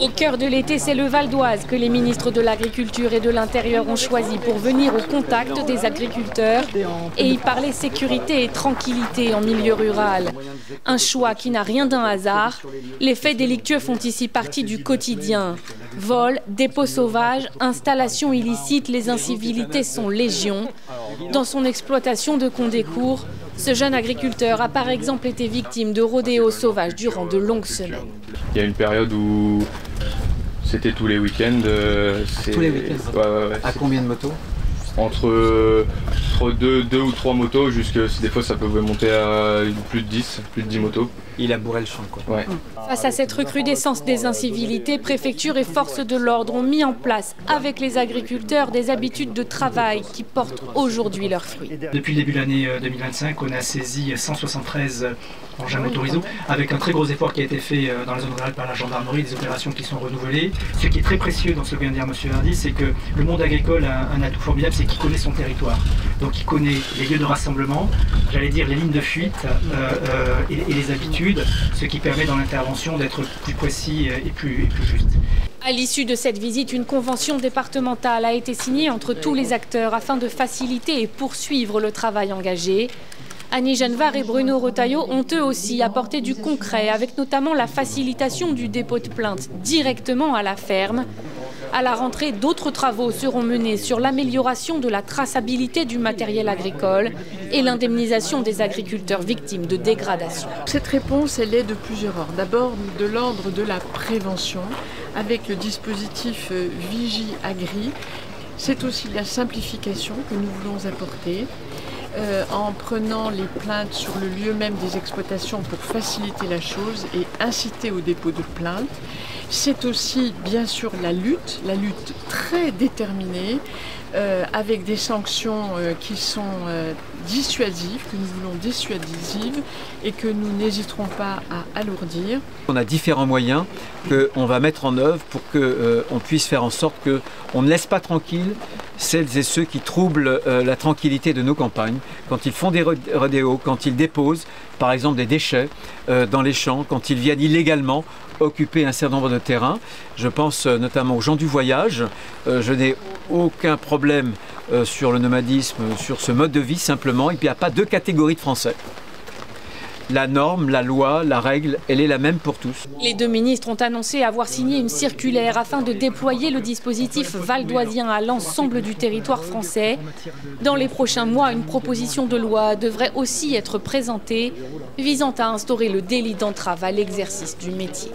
Au cœur de l'été, c'est le Val d'Oise que les ministres de l'Agriculture et de l'Intérieur ont choisi pour venir au contact des agriculteurs et y parler sécurité et tranquillité en milieu rural. Un choix qui n'a rien d'un hasard. Les faits délictueux font ici partie du quotidien. Vols, dépôts sauvages, installations illicites, les incivilités sont légion. Dans son exploitation de Condécourt, ce jeune agriculteur a par exemple été victime de rodéos sauvages durant de longues semaines. Il y a une période où c'était tous les week-ends. Tous les week-ends ouais, À combien de motos? Entre deux ou trois motos, jusque des fois ça pouvait monter à plus de 10 motos. Il a bourré le champ, quoi. Ouais. Face à cette recrudescence des incivilités, préfecture et forces de l'ordre ont mis en place avec les agriculteurs des habitudes de travail qui portent aujourd'hui leurs fruits. Depuis le début de l'année 2025, on a saisi 173 engins motorisés, avec un très gros effort qui a été fait dans la zone rurale par la gendarmerie, des opérations qui sont renouvelées. Ce qui est très précieux dans ce que vient de dire M. Hardy, c'est que le monde agricole a un atout formidable, c'est qu'il connaît son territoire. Donc il connaît les lieux de rassemblement, j'allais dire les lignes de fuite et les habitudes, ce qui permet dans l'intervention d'être plus précis et plus juste. À l'issue de cette visite, une convention départementale a été signée entre tous les acteurs afin de faciliter et poursuivre le travail engagé. Annie Genevard et Bruno Retailleau ont eux aussi apporté du concret, avec notamment la facilitation du dépôt de plainte directement à la ferme. À la rentrée, d'autres travaux seront menés sur l'amélioration de la traçabilité du matériel agricole et l'indemnisation des agriculteurs victimes de dégradation. Cette réponse, elle est de plusieurs ordres. D'abord, de l'ordre de la prévention, avec le dispositif Vigie-Agri. C'est aussi la simplification que nous voulons apporter. En prenant les plaintes sur le lieu même des exploitations pour faciliter la chose et inciter au dépôt de plainte. C'est aussi bien sûr la lutte très déterminée, avec des sanctions qui sont dissuasives, que nous voulons dissuasives et que nous n'hésiterons pas à alourdir. On a différents moyens qu'on va mettre en œuvre pour qu'on puisse faire en sorte qu'on ne laisse pas tranquilles celles et ceux qui troublent la tranquillité de nos campagnes, quand ils font des rodéos, quand ils déposent par exemple des déchets dans les champs, quand ils viennent illégalement occuper un certain nombre de terrains. Je pense notamment aux gens du voyage. Je n'ai aucun problème sur le nomadisme, sur ce mode de vie simplement. Il n'y a pas deux catégories de Français. La norme, la loi, la règle, elle est la même pour tous. Les deux ministres ont annoncé avoir signé une circulaire afin de déployer le dispositif valdoisien à l'ensemble du territoire français. Dans les prochains mois, une proposition de loi devrait aussi être présentée visant à instaurer le délit d'entrave à l'exercice du métier.